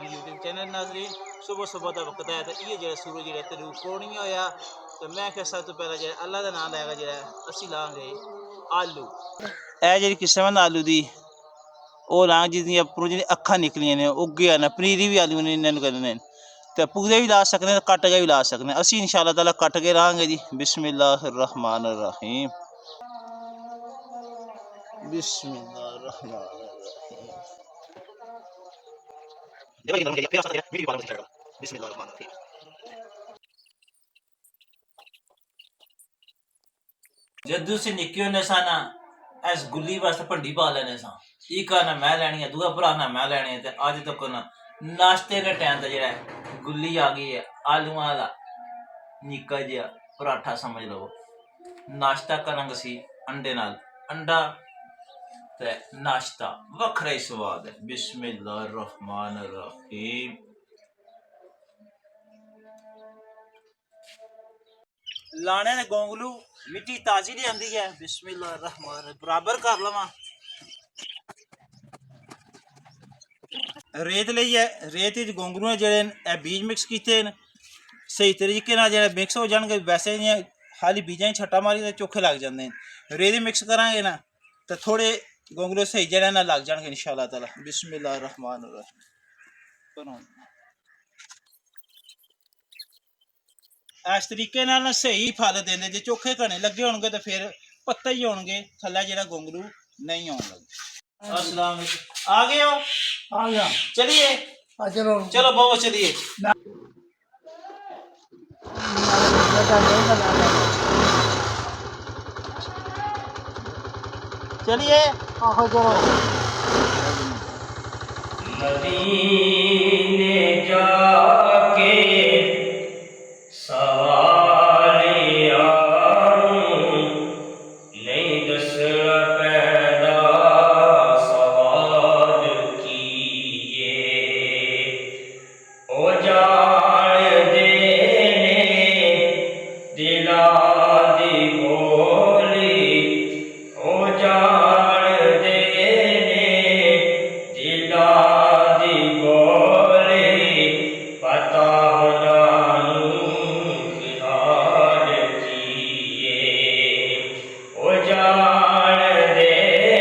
YouTube channel नाजरीन सुबह सुबह का वक्त है तो ये जो सूरज जो तलू कोनी होया तो मैं क्या सब तो पहले जो अल्लाह का नाम लैगा जो असी लांगे आलू ए जी किस्म आलू दी ਉਹ ਲਾਂ ਜਿਹਦੀਆਂ ਉੱਪਰੋਂ ਜਿਹੜੀ ਅੱਖਾਂ ਨਿਕਲੀਆਂ ਨੇ ਉੱਗਿਆ ਨਾ ਪਨੀਰੀ ਵੀ ਆਲੂ ਨੇ ਇਹਨਾਂ ਨੂੰ ਕਹਿੰਦੇ ਨੇ ਤੇ ਪੂਰੇ ਵੀ ਲਾ ਸਕਦੇ ਨੇ ਕੱਟ ਕੇ ਵੀ ਲਾ ਸਕਦੇ ਨੇ ਅਸੀਂ ਇਨਸ਼ਾਅੱਲਾ ਤਾਲਾ ਕੱਟ ਕੇ ਲਾਂਗੇ ਜੀ ਬਿਸਮਿल्लाहिर रहमानिर रहीम बिस्मिल्लाहिर रहमानिर रहीम जदू से निक्के होने सा ना इस गुल्ली वास्ते भंडी पा लेने सा एक ना मैं लैनी है दूआ भरा ना मैं लैनी है अज तक ना नाश्ते के टाइम का जो गुल्ली आ गई है आलू वाला निक्का जिहा पराठा समझ लो नाश्ता करांगे सी अंडे नाल अंडा ते नाश्ता वखरा ही स्वाद है बिस्मिल्लाहिर रहमानिर रहीम लाने ने गोंगलू मिट्टी ताजी नहीं आती है बिस्मिल्लाहिर रहमानिर बराबर कर लवा रेत लईए रेत गोंगलू ने जेडे बीज मिक्स किए सही तरीके जो मिक्स हो जाएंगे वैसे खाली बीजा ही छट्टा मारी तो चोखे लग जाते हैं रेत मिक्स करांगे ना तो थोड़े गोंगलू सही जड़े ना लग जाएंगे इंशाअल्लाह ताला बिस्मिल्लाहिर रहमानिर रहीम इस तरीके सही फल देंगे जो चोखे घने लगे होंगे तो फिर पत्ते ही होंगे थल्ले जो गोंगलू नहीं आने लगे अस्सलाम वालेकुम आ गए हो आ गया चलिए चलो चलो बहुत चलिए चलिए चलो मदीने जाके सवालिया नहीं दसना पैदा सवाल किए ओ जान देने दिला दी बोली ओ जान देने दिला दी बोली पता होना की हाल किए ओ जान देने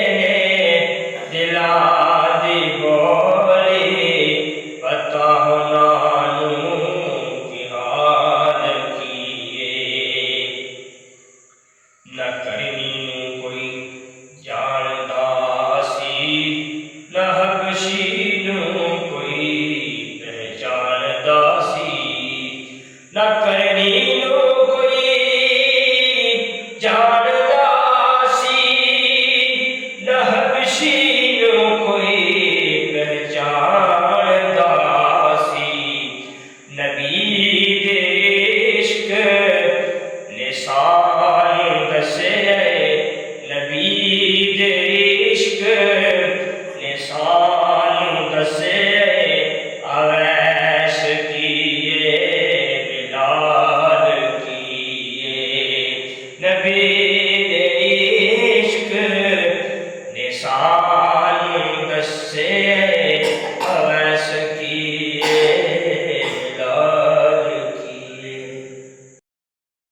दिला दी बोली पता होना की हाल किए न करनी कोई जानदा सी न हबशी कोई पहचानदा सी न करनी कोई जानदा सी न हबशी कोई पहचानदा सी नबी दे इश्क निशान दसे नबी दे इश्क निशान दसे अवैश किए बिलाल किए नबी दे इश्क निशान